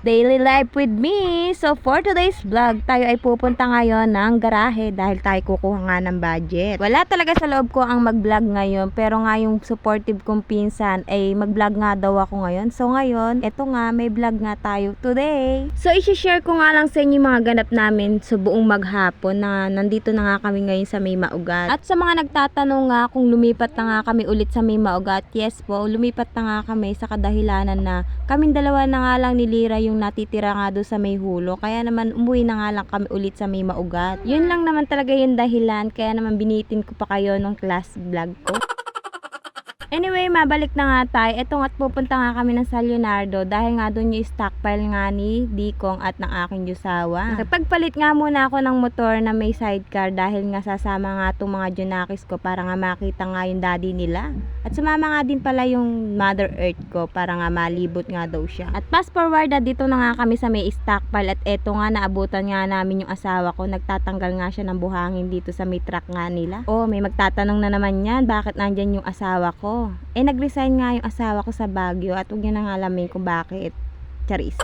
Daily Life with me. So for today's vlog, tayo ay pupunta ngayon ng garahe dahil tayo kukuha nga ng budget. Wala talaga sa loob ko ang mag-vlog ngayon, pero nga yung supportive kong pinsan ay mag-vlog nga daw ako ngayon. So ngayon, eto nga, may vlog nga tayo today. So isi-share ko nga lang sa inyo yung mga ganap namin sa buong maghapon na nandito na nga kami ngayon sa May Maugat. At sa mga nagtatanong nga kung lumipat na nga kami ulit sa May Maugat, yes po, lumipat na nga kami sa kadahilanan na kaming dalawa na nga lang ni Lira yung natitira nga doon sa May Hulo, kaya naman umuwi na nga lang kami ulit sa May Maugat. Yun lang naman talaga yung dahilan, kaya naman binitin ko pa kayo nung class vlog ko. Anyway, mabalik na nga tayo. Eto nga't pupunta nga kami ng San Leonardo dahil nga doon yung stockpile nga ni Dikong at ng aking Josawa. Nakipagpalit nga muna ako ng motor na may sidecar dahil nga sasama nga itong mga Junakis ko para nga makita nga yung daddy nila. At sumama nga din pala yung Mother Earth ko para nga malibot nga daw siya. At fast forward na dito na nga kami sa may stockpile at eto nga naabutan nga namin yung asawa ko. Nagtatanggal nga siya ng buhangin dito sa may truck nga nila. Oh, may magtatanong na naman yan, bakit nandyan yung asawa ko? Nag-resign nga yung asawa ko sa Baguio at huwag nyo nang alamin kung bakit. Charis.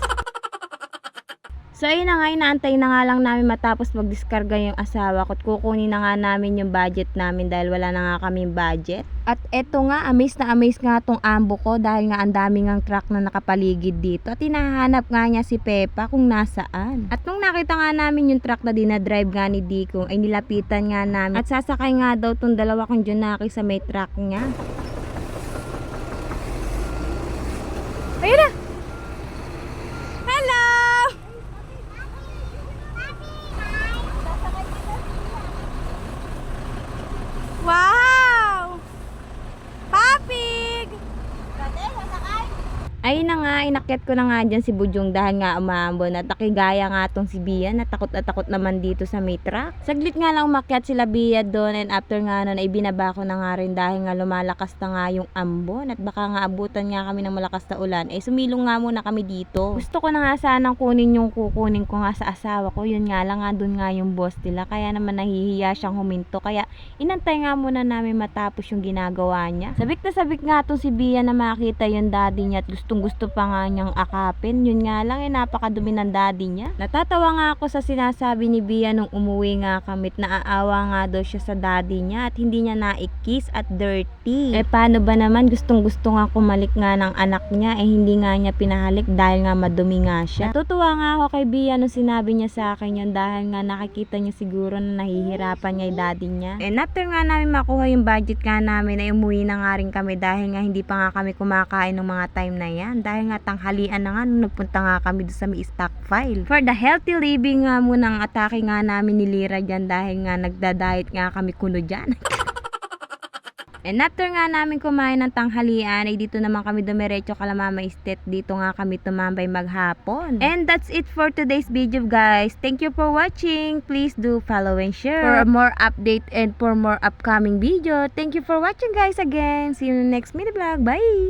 So ayun na nga, inaantay na nga lang namin matapos magdiskarga yung asawa ko at kukunin na nga namin yung budget namin dahil wala na nga kaming budget. At eto nga, amaze na amaze nga tong ambo ko dahil nga ang daming ang truck na nakapaligid dito. At hinahanap nga niya si Pepa kung nasaan. At nung nakita nga namin yung truck na dinadrive nga ni Dikong ay nilapitan nga namin. At sasakay nga daw tong dalawa kong Junaki sa may truck niya. Ayun na! Hello! Wow! Papig! Ayun na nga, inakyat ko na nga dyan si Bujong dahil nga umambon at nakigaya nga tong si Bia na takot at takot naman dito sa may truck. Saglit nga lang umakyat sila Bia doon and after nga nun ay binaba ko na nga rin dahil nga lumalakas na nga yung ambon at baka nga abutan nga kami ng malakas na ulan. Sumilong nga muna kami dito. Gusto ko na nga sanang kunin yung kukunin ko nga sa asawa ko, yun nga lang nga doon nga yung boss nila kaya naman nahihiya siyang huminto kaya inantay nga muna namin matapos yung ginagawa niya. Sabik na sabik nga tong si Bia na makita yung daddy niya at gusto pa nga niyang akapin. Yun nga lang napakadumi ng daddy niya. Natatawa nga ako sa sinasabi ni Bia nung umuwi nga kami at naaawa nga daw siya sa daddy niya at hindi niya naikis at dirty. Paano ba naman gustong gusto nga kumalik nga ng anak niya hindi nga niya pinahalik dahil nga madumi nga siya. Natutuwa nga ako kay Bia nung sinabi niya sa akin yun dahil nga nakikita niya siguro na nahihirapan niya yung daddy niya. After nga namin makuha yung budget nga namin ay umuwi na nga rin kami dahil nga hindi pa nga kami kumakain ng mga time na yan. Dahil nga tanghalian na nga nung nagpunta nga kami doon sa may stockpile. For the healthy living nga muna ang atake nga namin ni Lira dyan dahil nga nagda-diet nga kami kuno dyan. After nga namin kumain ng tanghalian ay dito naman kami dumiretso kala Mama Estet. Dito nga kami tumambay maghapon. And that's it for today's video guys. Thank you for watching. Please do follow and share for more update and for more upcoming video. Thank you for watching guys again. See you in the next mini vlog. Bye!